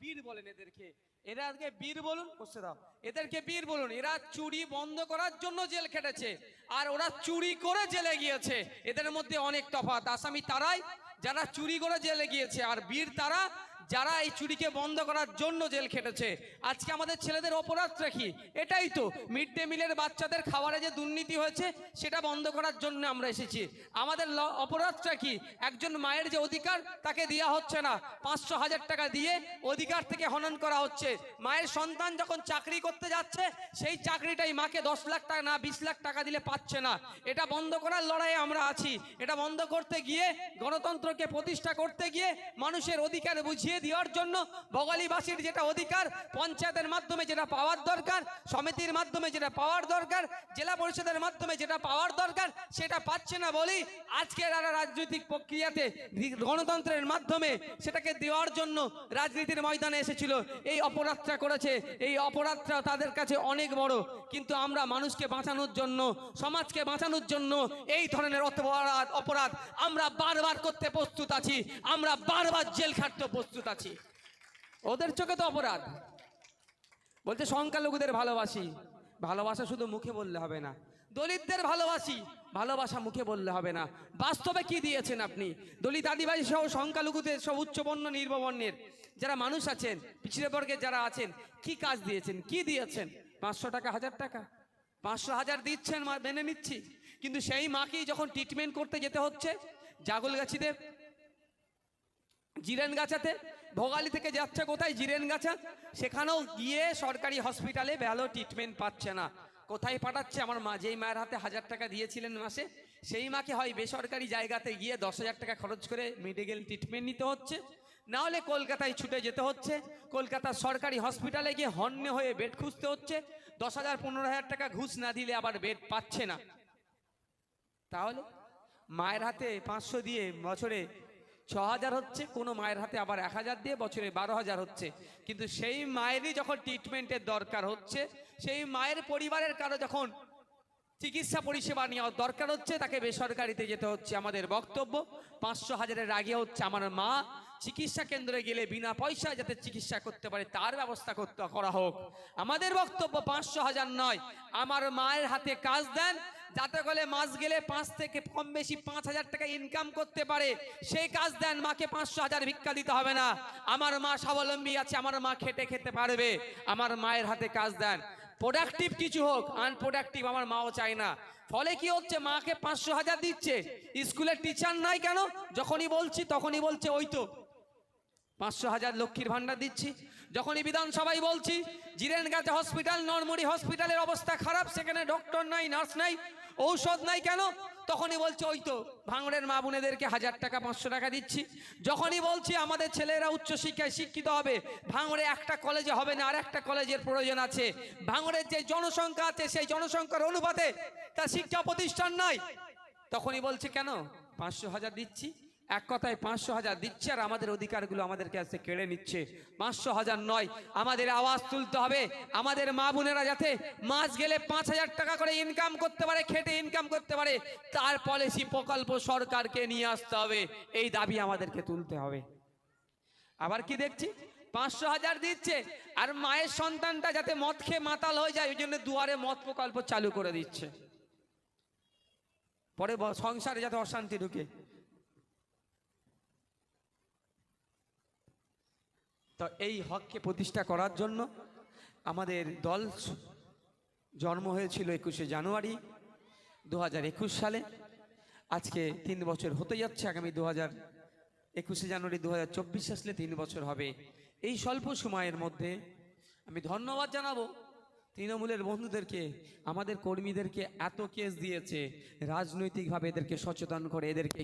বীর বলেন এদেরকে, এদেরকে বীর বলুন, বসে দাও, এদেরকে বীর বলুন। এরা চুরি বন্ধ করার জন্য জেল খেটেছে, আর ওরা চুরি করে জেলে গিয়েছে। এদের মধ্যে অনেক তফাৎ। আসামি তারাই যারা চুরি করে জেলে গিয়েছে, আর বীর তারা যারা এই চুরিকে বন্ধ করার জন্য জেল খেটেছে। আজকে আমাদের ছেলেদের অপরাধটা কি? এটাই তো, মিড ডে মিলের বাচ্চাদের খাবারে যে দুর্নীতি হয়েছে সেটা বন্ধ করার জন্য আমরা এসেছি। আমাদের অপরাধটা কি? একজন মায়ের যে অধিকার তাকে দেওয়া হচ্ছে না, 500,000 টাকা দিয়ে অধিকার থেকে হনন করা হচ্ছে। মায়ের সন্তান যখন চাকরি করতে যাচ্ছে সেই চাকরিটাই মাকে 10 লাখ টাকা না 20 লাখ টাকা দিলে পাচ্ছে না। এটা বন্ধ করার লড়াইয়ে আমরা আছি। এটা বন্ধ করতে গিয়ে, গণতন্ত্রকে প্রতিষ্ঠা করতে গিয়ে, মানুষের অধিকার বুঝিয়ে দেওয়ার জন্য বগালীবাসীর যেটা অধিকার পঞ্চায়েতের মাধ্যমে যেটা পাওয়ার দরকার, সমিতির মাধ্যমে যেটা পাওয়ার দরকার, জেলা পরিষদের মাধ্যমে যেটা পাওয়ার দরকার সেটা পাচ্ছে না বলেই আজকের রাজনৈতিক প্রক্রিয়াতে গণতন্ত্রের মাধ্যমে সেটাকে দেওয়ার জন্য রাজনীতির ময়দানে এসেছিল। এই অপরাধটা করেছে, এই অপরাধটা তাদের কাছে অনেক বড়। কিন্তু আমরা মানুষকে বাঁচানোর জন্য, সমাজকে বাঁচানোর জন্য এই ধরনের অপরাধ আমরা বারবার করতে প্রস্তুত আছি, আমরা বারবার জেল খাটতে প্রস্তুত আছি। ওদের চোখে তো অপরাধ। বলছে সংখ্যালঘুদের ভালোবাসি, ভালোবাসা শুধু মুখে বললে হবে না। দলিতদের ভালোবাসি, ভালোবাসা মুখে বললে হবে না। বাস্তবে কি দিয়েছেন আপনি? দলিত আদিবাসী সহ সংখ্যালঘুদের সব উচ্চবর্ণ নির্বর্ণের যারা মানুষ আছেন, পিছিয়ে বর্গের যারা আছেন, কি কাজ দিয়েছেন? কি দিয়েছেন? 500 টাকা, 1000 টাকা, 500 1000 দিচ্ছেন, মেনে নিচ্ছি। কিন্তু সেই মাকেই যখন ট্রিটমেন্ট করতে যেতে হচ্ছে জাগলগাছিতে, জিরেনগাছাতে, ভোগালী থেকে যাচ্ছে কোথায়? জিরেনগাছা, সেখানেও গিয়ে সরকারি হসপিটালে ভালো ট্রিটমেন্ট পাচ্ছে না। কোথায় পাঠাচ্ছে? আমার মা যেই মায়ের হাতে 1000 টাকা দিয়েছিলেন মাসে, সেই মাকে হয় বেসরকারি জায়গাতে গিয়ে 10,000 টাকা খরচ করে মেডিকেল ট্রিটমেন্ট নিতে হচ্ছে, না হলে কলকাতায় ছুটে যেতে হচ্ছে। কলকাতার সরকারি হসপিটালে গিয়ে হন্যে হয়ে বেড খুঁজতে হচ্ছে। 10,000 15,000 টাকা ঘুষ না দিলে আবার বেড পাচ্ছে না। তাহলে মায়ের হাতে 500 দিয়ে বছরে 6,000 হচ্ছে, কোনো মায়ের হাতে আবার 1,000 দিয়ে বছরে 12,000 হচ্ছে। কিন্তু সেই মায়েরই যখন ট্রিটমেন্টের দরকার হচ্ছে, সেই মায়ের পরিবারের কারো যখন চিকিৎসা পরিষেবা নেওয়ার দরকার হচ্ছে, তাকে বেসরকারিতে যেতে হচ্ছে। আমাদের বক্তব্য 500 হাজারের আগে হচ্ছে আমার মা চিকিৎসা কেন্দ্রে গেলে বিনা পয়সায় যাতে চিকিৎসা করতে পারে তার ব্যবস্থা করা হোক। আমাদের বক্তব্য 500 হাজার নয়, আমার মায়ের হাতে কাজ দেন, যাতে করে মাস গেলে 5 থেকে কম বেশি 5,000 টাকা ইনকাম করতে পারে, সেই কাজ দেন। মাকে 500 হাজার ভিক্ষা দিতে হবে না। আমার মা স্বাবলম্বী আছে, আমার মা খেটে খেতে পারবে, আমার মায়ের হাতে কাজ দেন। প্রোডাক্টিভ কিছু হোক, আনপ্রোডাক্টিভ আমার মাও চায় না। ফলে কি হচ্ছে? মাকে 500 হাজার দিচ্ছে, স্কুলের টিচার নাই কেন? যখনই বলছি তখনই বলছে ওই তো 500 হাজার লক্ষ্মীর ভান্ডার দিচ্ছি। যখনই বিধানসভায় বলছি জিরেনগাছা হসপিটাল, নরমুড়ি হসপিটালের অবস্থা খারাপ, সেখানে ডক্টর নাই, নার্স নাই, ঔষধ নাই কেন? তখনই বলছে ওই তো ভাঙড়ের মা বোনেদেরকে 1000 টাকা 500 টাকা দিচ্ছি। যখনই বলছি আমাদের ছেলেরা উচ্চশিক্ষায় শিক্ষিত হবে, ভাঙড়ে একটা কলেজে হবে না, আর একটা কলেজের প্রয়োজন আছে। ভাঙড়ের যে জনসংখ্যা আছে সেই জনসংখ্যার অনুপাতে তার শিক্ষা প্রতিষ্ঠান নাই, তখনই বলছে কেন 500 হাজার দিচ্ছি। এক কথায় 500 হাজার দিচ্ছে, আর আমাদের অধিকারগুলো আমাদের কাছে কেড়ে নিচ্ছে। 500 হাজার নয়, আমাদের আওয়াজ তুলতে হবে। আমাদের মা বোনেরা যাতে মাস গেলে 5,000 টাকা করে ইনকাম করতে পারে, খেটে ইনকাম করতে পারে, তার পলিসি প্রকল্প সরকারকে নিয়ে আসতে হবে। এই দাবি আমাদেরকে তুলতে হবে। আবার কি দেখছি? 500 হাজার দিচ্ছে, আর মায়ের সন্তানটা যাতে মদ খেয়ে মাতাল হয়ে যায়, ওই জন্য দুয়ারে মদ প্রকল্প চালু করে দিচ্ছে। পরে সংসারে যাতে অশান্তি ঢুকে। তো এই হককে প্রতিষ্ঠা করার জন্য আমাদের দল জন্ম হয়েছিল 21শে জানুয়ারি 2021 সালে। আজকে 3 বছর হতে যাচ্ছে। আগামী 21শে জানুয়ারি 2024 আসলে 3 বছর হবে। এই স্বল্প সময়ের মধ্যে আমি ধন্যবাদ জানাবো তৃণমূলের বন্ধুদেরকে, আমাদের কর্মীদেরকে। এত কেস দিয়েছে, রাজনৈতিকভাবে এদেরকে সচেতন করে এদেরকে